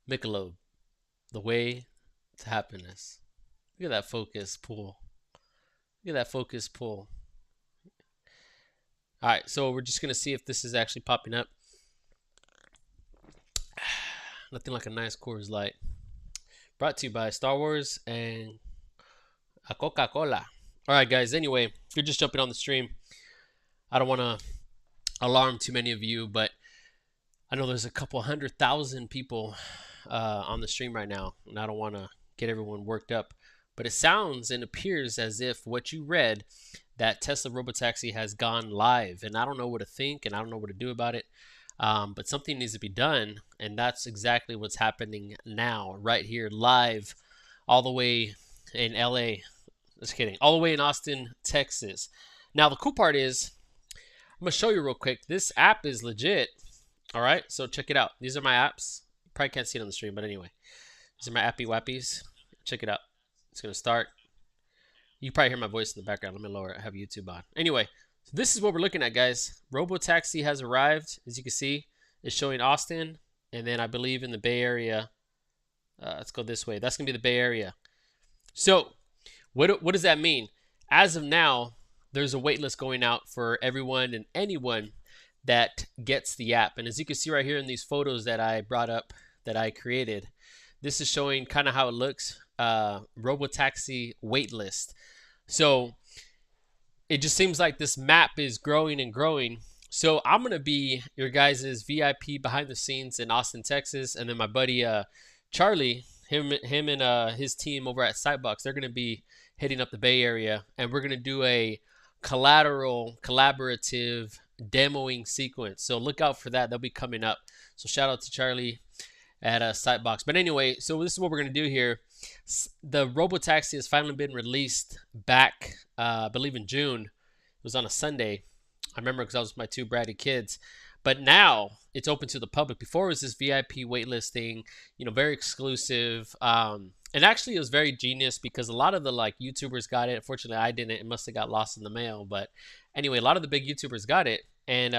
Michelob, the way to happiness. Look at that focus pull. Look at that focus pull. All right, so we're just gonna see if this is actually popping up. Nothing like a nice Coors Light. Brought to you by Star Wars and a Coca-Cola. All right, guys. Anyway, if you're just jumping on the stream, I don't want to alarm too many of you, but I know there's a couple 100,000 people on the stream right now, and I don't want to get everyone worked up. But it sounds and appears as if what you read, that Tesla Robotaxi has gone live, and I don't know what to think, and I don't know what to do about it. But something needs to be done, and that's exactly what's happening now, right here, live, all the way in LA. Just kidding, all the way in Austin, Texas. Now, the cool part is, I'm gonna show you real quick. This app is legit. All right, so check it out. These are my apps. You probably can't see it on the stream, but anyway, these are my appy wappies. Check it out. It's gonna start. You probably hear my voice in the background. Let me lower it. I have YouTube on. Anyway, so this is what we're looking at, guys. Robotaxi has arrived. As you can see, it's showing Austin, and then I believe in the Bay Area. Let's go this way. That's gonna be the Bay Area. So, what does that mean? As of now, there's a wait list going out for everyone and anyone that gets the app. And as you can see right here in these photos that I brought up, that I created, this is showing kind of how it looks. Robotaxi wait list. So it just seems like this map is growing and growing. So I'm gonna be your guys' VIP behind the scenes in Austin, Texas, and then my buddy Charlie, him and his team over at Sightbox, they're gonna be heading up the Bay Area, and we're gonna do a collaborative demoing sequence. So look out for that. They'll be coming up. So shout out to Charlie at Sightbox. But anyway, so this is what we're gonna do here. The Robotaxi has finally been released back, I believe in June. It was on a Sunday. I remember because I was with my two bratty kids. But now it's open to the public. Before it was this VIP waitlist thing, very exclusive. And actually it was very genius because a lot of the YouTubers got it. Unfortunately, I didn't. It must have got lost in the mail. But anyway, a lot of the big YouTubers got it. And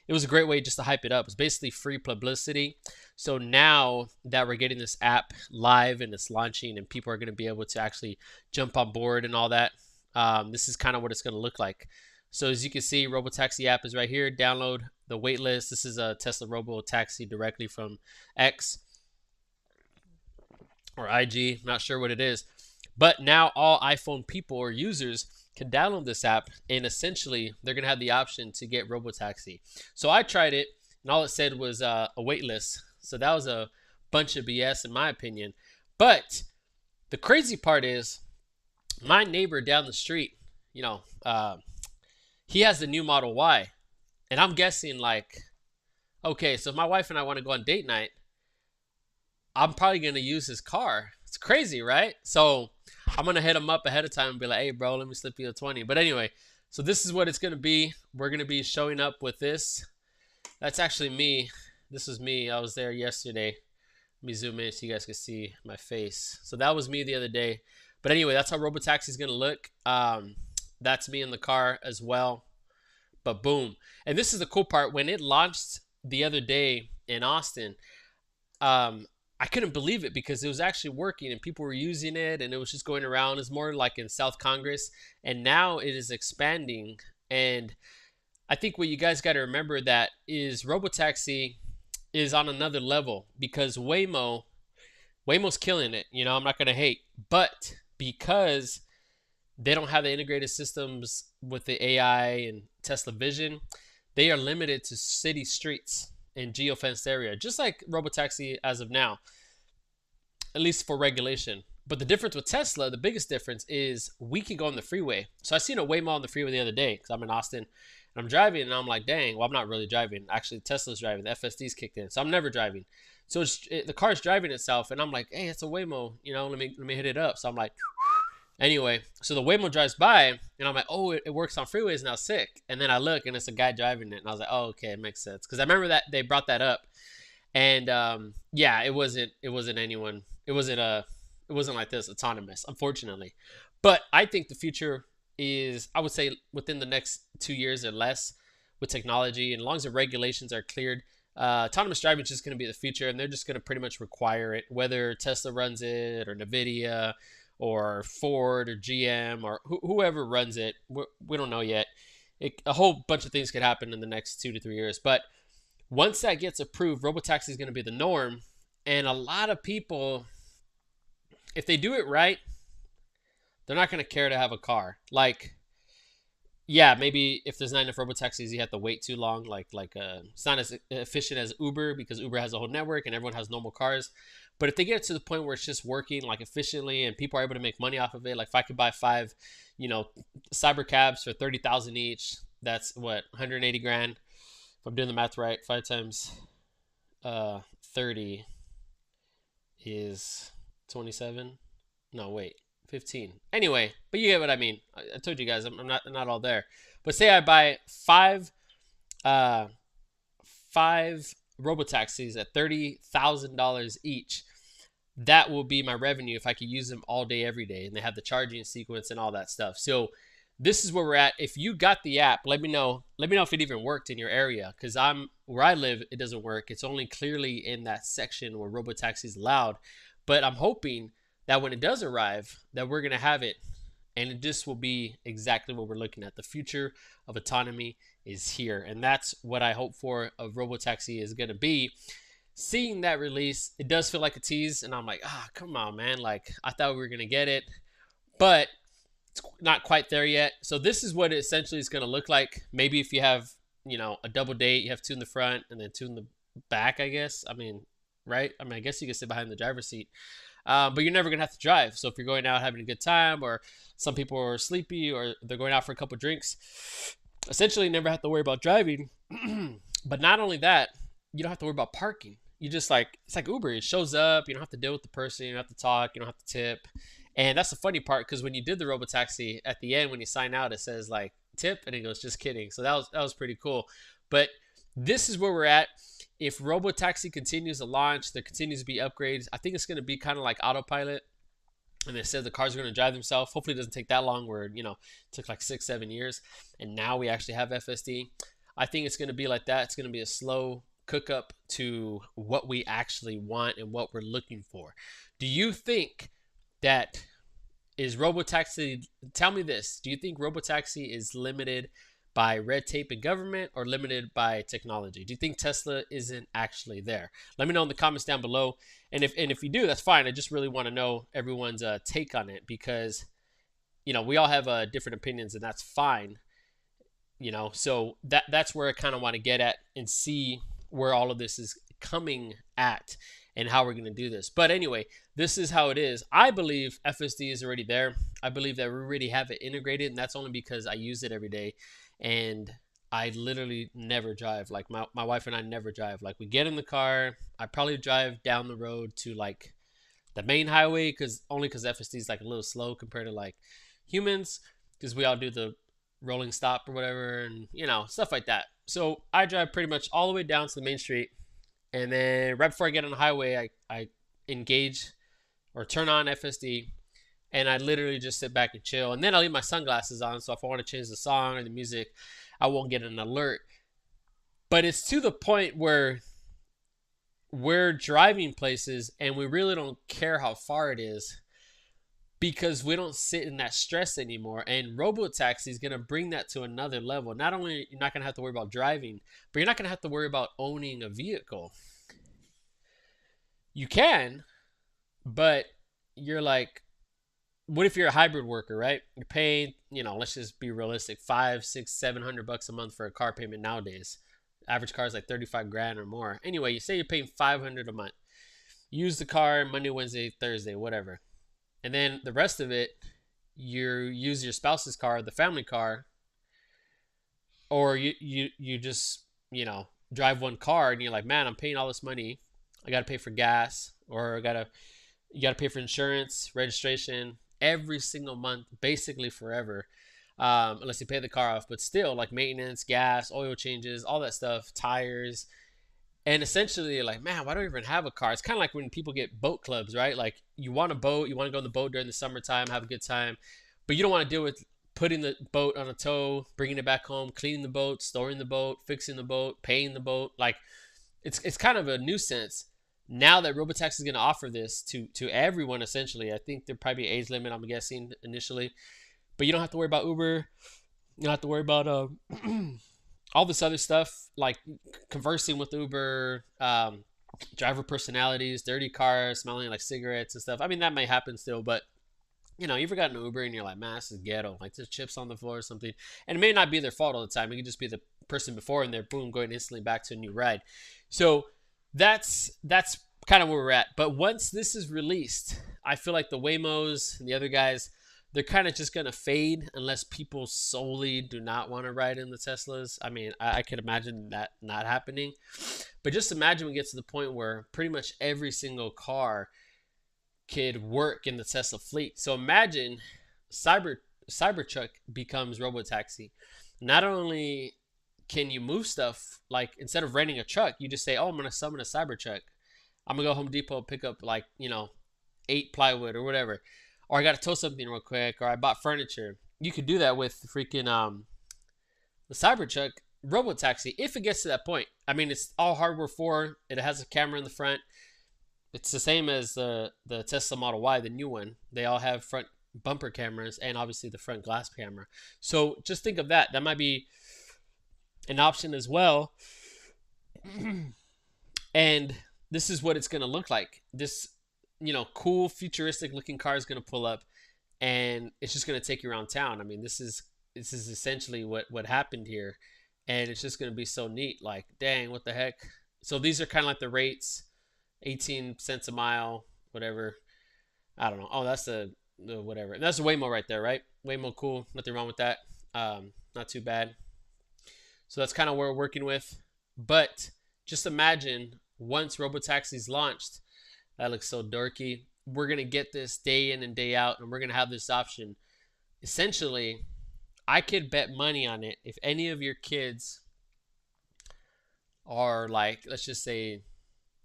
it was a great way just to hype it up. It's basically free publicity. So now that we're getting this app live and it's launching and people are going to be able to actually jump on board and all that, this is kind of what it's going to look like. So as you can see, Robotaxi app is right here. Download the waitlist. This is a Tesla Robotaxi directly from X or IG. Not sure what it is. But now all iPhone people or users can download this app, and essentially they're going to have the option to get Robotaxi. So I tried it, and all it said was a wait list. So that was a bunch of BS in my opinion. But the crazy part is my neighbor down the street, he has the new Model Y. And I'm guessing okay, so if my wife and I want to go on date night, I'm probably going to use his car. It's crazy, right? So I'm going to hit him up ahead of time and be like, hey, bro, let me slip you a 20. But anyway, so this is what it's going to be. We're going to be showing up with this. That's actually me. This was me. I was there yesterday. Let me zoom in so you guys can see my face. So that was me the other day. But anyway, that's how Robotaxi is going to look. That's me in the car as well. But boom. And this is the cool part. When it launched the other day in Austin, I couldn't believe it because it was actually working and people were using it and it was just going around. It's more like in South Congress. And now it is expanding. And I think what you guys got to remember that is Robotaxi is on another level because Waymo's killing it. I'm not going to hate. But because they don't have the integrated systems with the AI and Tesla Vision, they are limited to city streets and geofenced area, just like Robotaxi as of now, at least for regulation. But the difference with Tesla, the biggest difference is we can go on the freeway. So I seen a Waymo on the freeway the other day because I'm in Austin and I'm driving and I'm like, dang, well, I'm not really driving. Actually, Tesla's driving. The FSD's kicked in. So I'm never driving. So the car's driving itself and I'm like, hey, it's a Waymo. Let me hit it up. So I'm like, anyway, so the Waymo drives by and I'm like, oh, it works on freeways now, sick. And then I look and it's a guy driving it and I was like, oh, okay, it makes sense. Because I remember that they brought that up. And yeah, it wasn't anyone. It wasn't like this, autonomous, unfortunately. But I think the future is, I would say, within the next 2 years or less with technology, and as long as the regulations are cleared, Autonomous driving is just going to be the future, and they're just going to pretty much require it, whether Tesla runs it or Nvidia or Ford or GM or whoever runs it. We don't know yet. A whole bunch of things could happen in the next 2 to 3 years, but once that gets approved, robotaxi is going to be the norm, and a lot of people, if they do it right, they're not going to care to have a car. Like, yeah, maybe if there's not enough robotaxis, you have to wait too long. It's not as efficient as Uber because Uber has a whole network and everyone has normal cars. But if they get to the point where it's just working like efficiently and people are able to make money off of it, like if I could buy five, you know, cyber cabs for 30,000 each, that's what, 180 grand. If I'm doing the math right, five times 30 is 27. No, wait. 15. Anyway, but you get what I mean. I told you guys I'm not all there. But say I buy uh five robotaxis at $30,000 each. That will be my revenue if I could use them all day every day, and they have the charging sequence and all that stuff. So this is where we're at. If you got the app, let me know. Let me know if it even worked in your area, because I'm where I live, it doesn't work. It's only clearly in that section where robotaxi is allowed. But I'm hoping that when it does arrive, that we're gonna have it, and this will be exactly what we're looking at. The future of autonomy is here, and that's what I hope for of Robotaxi is gonna be. Seeing that release, it does feel like a tease, and I'm like, come on, man! Like I thought we were gonna get it, but it's not quite there yet. So this is what it essentially is gonna look like. Maybe if you have, a double date, you have two in the front and then two in the back. I guess. I mean, right? I mean, I guess you can sit behind the driver's seat. But you're never gonna have to drive. So if you're going out having a good time, or some people are sleepy, or they're going out for a couple drinks, essentially you never have to worry about driving. But not only that, you don't have to worry about parking. You just it's like Uber. It shows up. You don't have to deal with the person. You don't have to talk. You don't have to tip. And that's the funny part, because when you did the Robotaxi, at the end when you sign out, it says like tip, and it goes just kidding. So that was pretty cool. But this is where we're at. If Robotaxi continues to launch, there continues to be upgrades. I think it's going to be kind of like autopilot. And they said the cars are going to drive themselves. Hopefully it doesn't take that long, where, it took like 6, 7 years. And now we actually have FSD. I think it's going to be like that. It's going to be a slow cook up to what we actually want and what we're looking for. Do you think that is Robotaxi? Tell me this. Do you think Robotaxi is limited by red tape and government, or limited by technology? Do you think Tesla isn't actually there? Let me know in the comments down below. And if you do, that's fine. I just really want to know everyone's take on it, because we all have different opinions, and that's fine. So that's where I kind of want to get at and see where all of this is coming at and how we're going to do this. But anyway, this is how it is. I believe FSD is already there. I believe that we already have it integrated, and that's only because I use it every day. And I literally never drive. Like my wife and I never drive. Like we get in the car, I probably drive down the road to like the main highway, because FSD is like a little slow compared to like humans, because we all do the rolling stop or whatever, and stuff like that. So I drive pretty much all the way down to the main street, and then right before I get on the highway, I engage or turn on FSD, and I literally just sit back and chill. And then I leave my sunglasses on, so if I want to change the song or the music, I won't get an alert. But it's to the point where we're driving places and we really don't care how far it is, because we don't sit in that stress anymore. And Robotaxi is going to bring that to another level. Not only you're not going to have to worry about driving, but you're not going to have to worry about owning a vehicle. You can, but you're like, what if you're a hybrid worker, right? You're paying, let's just be realistic, 500, 600, $700 a month for a car payment nowadays. Average car is like 35 grand or more. Anyway, you say you're paying 500 a month. Use the car Monday, Wednesday, Thursday, whatever. And then the rest of it, you use your spouse's car, the family car, or you just, drive one car, and you're like, man, I'm paying all this money. I got to pay for gas, or you got to pay for insurance, registration, every single month, basically forever, unless you pay the car off. But still, like maintenance, gas, oil changes, all that stuff, tires. And essentially, you're like, man, why do I even have a car? It's kind of like when people get boat clubs, right? Like you want a boat, you want to go on the boat during the summertime, have a good time, but you don't want to deal with putting the boat on a tow, bringing it back home, cleaning the boat, storing the boat, fixing the boat, paying the boat. Like, it's kind of a nuisance now that Robotaxi is going to offer this to everyone essentially. I think there'd probably be an age limit, I'm guessing initially, but you don't have to worry about Uber. You don't have to worry about all this other stuff like conversing with Uber, driver personalities, dirty cars, smelling like cigarettes and stuff. I mean, that may happen still, but you ever got an Uber and you're like, man, this is ghetto. Like there's chips on the floor or something, and it may not be their fault all the time. It could just be the person before, and they're boom going instantly back to a new ride. So that's kind of where we're at. But once this is released, I feel like the Waymos and the other guys, they're kind of just gonna fade unless people solely do not want to ride in the Teslas. I mean, I could imagine that not happening, but just imagine we get to the point where pretty much every single car could work in the Tesla fleet. So imagine Cyber Cybertruck becomes Robotaxi. Not only can you move stuff, like instead of renting a truck, you just say, "Oh, I'm gonna summon a Cybertruck. I'm gonna go Home Depot pick up like 8 plywood or whatever, or I gotta tow something real quick, or I bought furniture." You could do that with freaking the Cybertruck Robotaxi if it gets to that point. I mean, it's all hardware 4. It has a camera in the front. It's the same as the Tesla Model Y, the new one. They all have front bumper cameras and obviously the front glass camera. So just think of that. That might be an option as well. And this is what it's going to look like. This, cool futuristic looking car is going to pull up, and it's just going to take you around town. I mean, this is essentially what happened here, and it's just going to be so neat. Like, dang, what the heck? So these are kind of like the rates, 18 cents a mile, whatever. I don't know. Oh, that's the whatever. That's the Waymo right there, right? Waymo, cool. Nothing wrong with that. Not too bad. So that's kind of where we're working with. But just imagine once Robotaxi's launched, that looks so dorky. We're going to get this day in and day out, and we're going to have this option. Essentially, I could bet money on it. If any of your kids are like, let's just say,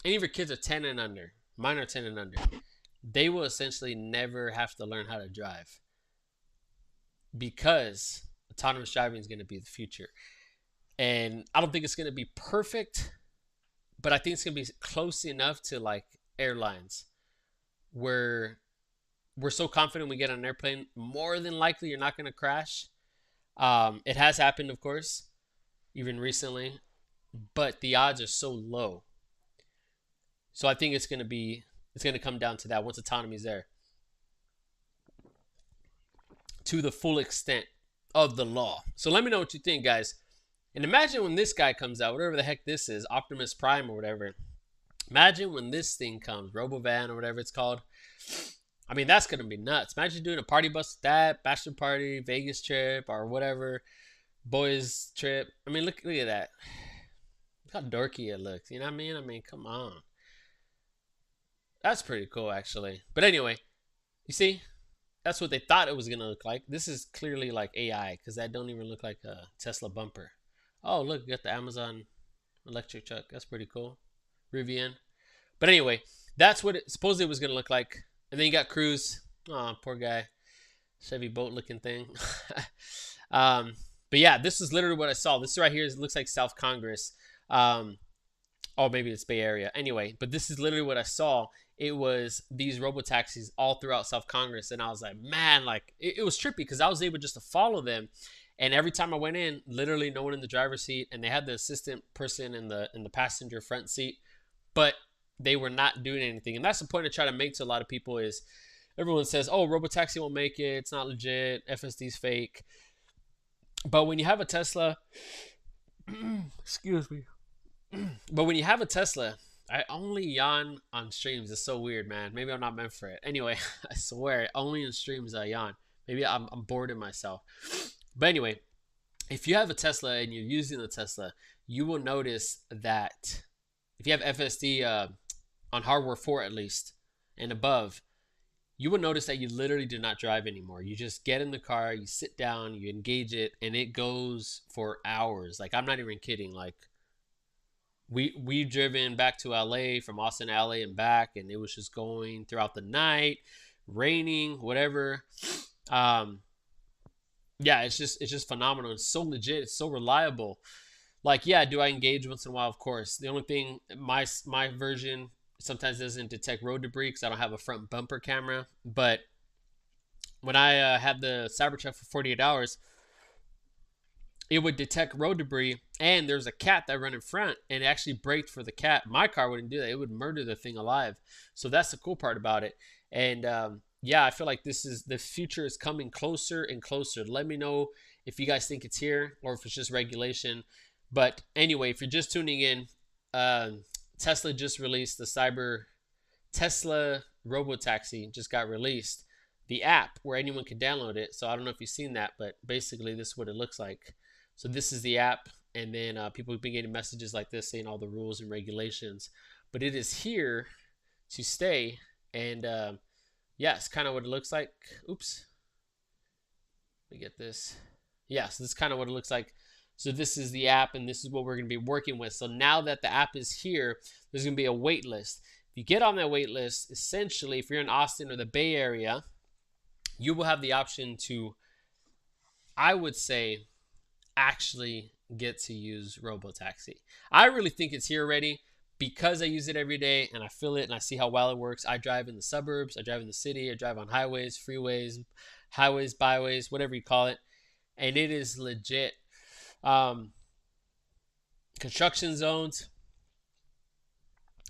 any of your kids are 10 and under, mine are 10 and under, they will essentially never have to learn how to drive because autonomous driving is going to be the future. And I don't think it's going to be perfect, but I think it's going to be close enough to like airlines where we're so confident we get on an airplane, more than likely you're not going to crash. It has happened, of course, even recently, but the odds are so low. So I think it's going to come down to that once autonomy is there to the full extent of the law. So let me know what you think, guys. And imagine when this guy comes out, whatever the heck this is, Optimus Prime or whatever. Imagine when this thing comes, Robovan or whatever it's called. I mean, that's going to be nuts. Imagine doing a party bus with that, bachelor party, Vegas trip, or whatever, boys trip. I mean, look at that. Look how dorky it looks. You know what I mean? I mean, come on. That's pretty cool, actually. But anyway, you see, that's what they thought it was going to look like. This is clearly like AI, because that don't even look like a Tesla bumper. Oh, look, got the Amazon electric truck. That's pretty cool. Rivian. But anyway, that's what it supposedly was going to look like. And then you got Cruise. Oh, poor guy. Chevy boat looking thing. But yeah, this is literally what I saw. This right here looks like South Congress. Oh, maybe it's Bay Area. Anyway, but this is literally what I saw. It was these robotaxis all throughout South Congress. And I was like, man, like it was trippy because I was able just to follow them. And every time I went in, literally no one in the driver's seat, and they had the assistant person in the passenger front seat, but they were not doing anything. And that's the point I try to make to a lot of people is everyone says, oh, Robotaxi won't make it. It's not legit. FSD's fake. But when you have a Tesla, excuse me. But when you have a Tesla, I only yawn on streams. It's so weird, man. Maybe I'm not meant for it. Anyway, I swear, only in streams I yawn. Maybe I'm bored of myself. But anyway, if you have a Tesla and you're using the Tesla, you will notice that if you have FSD on hardware 4 at least and above, you will notice that you literally do not drive anymore. You just get in the car, you sit down, you engage it, and it goes for hours. Like, I'm not even kidding. Like, we've driven back to LA from Austin to LA and back, and it was just going throughout the night, raining, whatever. Yeah, it's just phenomenal. It's so legit. It's so reliable. Like, yeah, do I engage once in a while? Of course. The only thing, my version sometimes doesn't detect road debris because I don't have a front bumper camera. But when I had the Cybertruck for 48 hours, it would detect road debris, and there's a cat that ran in front and it actually braked for the cat. My car wouldn't do that. It would murder the thing alive. So that's the cool part about it. And yeah, I feel like this is the future is coming closer and closer. Let me know if you guys think it's here or if it's just regulation. But anyway, if you're just tuning in, uh, Tesla just released the Tesla Robotaxi just got released, the app where anyone can download it. So I don't know if you've seen that, but basically this is what it looks like. So this is the app, and then people have been getting messages like this saying all the rules and regulations. But it is here to stay, and yeah, it's kind of what it looks like. Oops, let me get this. Yeah, so this is kind of what it looks like. So this is the app, and this is what we're going to be working with. So now that the app is here, there's going to be a wait list. If you get on that wait list, essentially, if you're in Austin or the Bay Area, you will have the option to, I would say, actually get to use Robotaxi. I really think it's here already because I use it every day and I feel it and I see how well it works. I drive in the suburbs, I drive in the city, I drive on highways, freeways, highways, byways, whatever you call it, and it is legit. Um, Construction zones.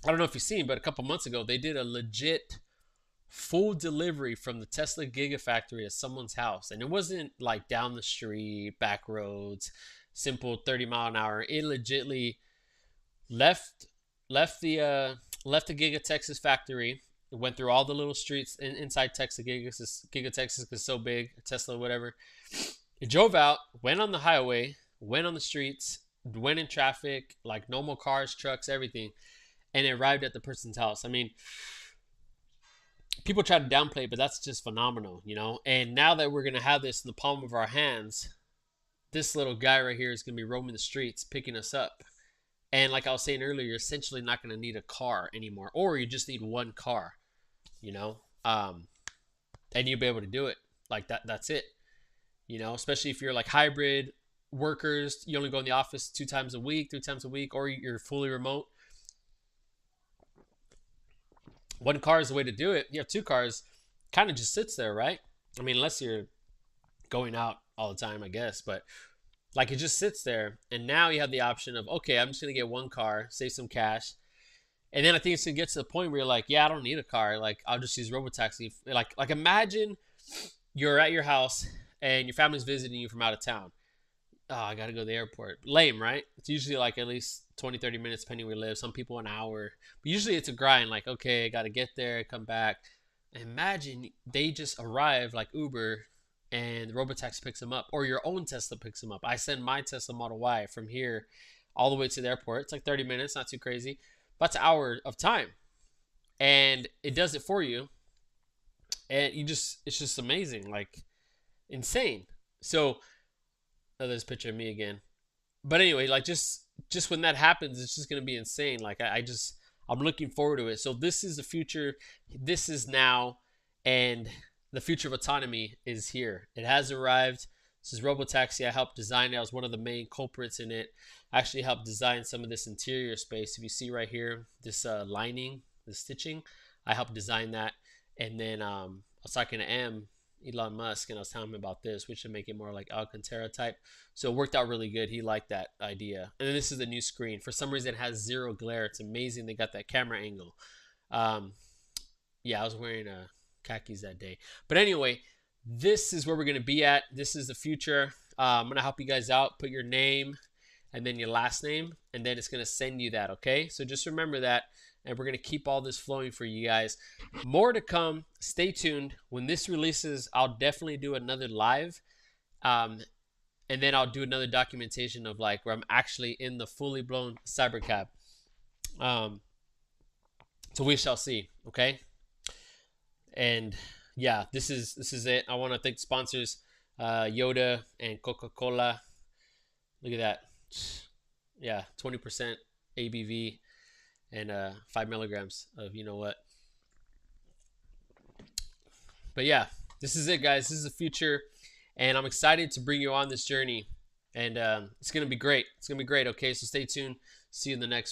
I don't know if you've seen, but a couple months ago they did a legit full delivery from the Tesla Gigafactory at someone's house, and it wasn't like down the street, back roads, simple 30-mile an hour. It legitly left left the uh, left the Giga Texas factory. It went through all the little streets inside Texas. Giga Texas is so big, Tesla, whatever. It drove out, went on the highway, went on the streets, went in traffic, like normal cars, trucks, everything, and it arrived at the person's house. I mean, people try to downplay it, but that's just phenomenal, you know? And now that we're going to have this in the palm of our hands, this little guy right here is going to be roaming the streets, picking us up. And like I was saying earlier, you're essentially not going to need a car anymore, or you just need one car, you know? And you'll be able to do it. Like that's it, you know? Especially if you're like hybrid workers, you only go in the office 2 times a week, 3 times a week, or you're fully remote. One car is the way to do it. You have two cars, kind of just sits there, right? I mean, unless you're going out all the time, I guess, but like it just sits there. And now you have the option of, okay, I'm just gonna get one car, save some cash, and then I think it's gonna get to the point where you're like, yeah, I don't need a car. Like I'll just use Robotaxi. Like imagine you're at your house and your family's visiting you from out of town. Oh, I gotta go to the airport. Lame, right? It's usually like at least 20, 30 minutes depending where you live. Some people an hour. But usually it's a grind. Like, okay, I gotta get there, come back. Imagine they just arrive like Uber and the Robotaxi picks them up, or your own Tesla picks them up. I send my Tesla Model Y from here all the way to the airport. It's like 30 minutes, not too crazy. But it's an hour of time. And it does it for you. And it's just amazing. Like insane. So, oh, there's a picture of me again. But anyway, like just when that happens, it's just gonna be insane. Like I'm looking forward to it. So this is the future. This is now, and the future of autonomy is here. It has arrived. This is Robotaxi. I helped design it. I was one of the main culprits in it. I actually helped design some of this interior space. If you see right here, this lining, the stitching, I helped design that. And then I was talking to Elon Musk, and I was telling him about this, which should make it more like Alcantara type. So it worked out really good. He liked that idea. And then this is the new screen. For some reason, it has zero glare. It's amazing. They got that camera angle. Um, yeah, I was wearing khakis that day. But anyway, this is where we're going to be at. This is the future. I'm going to help you guys out. Put your name and then your last name, and then it's going to send you that, okay? So just remember that, and we're going to keep all this flowing for you guys. More to come. Stay tuned. When this releases, I'll definitely do another live, and then I'll do another documentation of like where I'm actually in the fully blown cybercab. So we shall see, okay? And yeah, this is it. I want to thank the sponsors, Yoda and Coca-Cola. Look at that. Yeah, 20% ABV and 5 milligrams of you know what. But yeah, this is it, guys. This is the future, and I'm excited to bring you on this journey. and it's gonna be great. It's gonna be great. Okay, so stay tuned. See you in the next.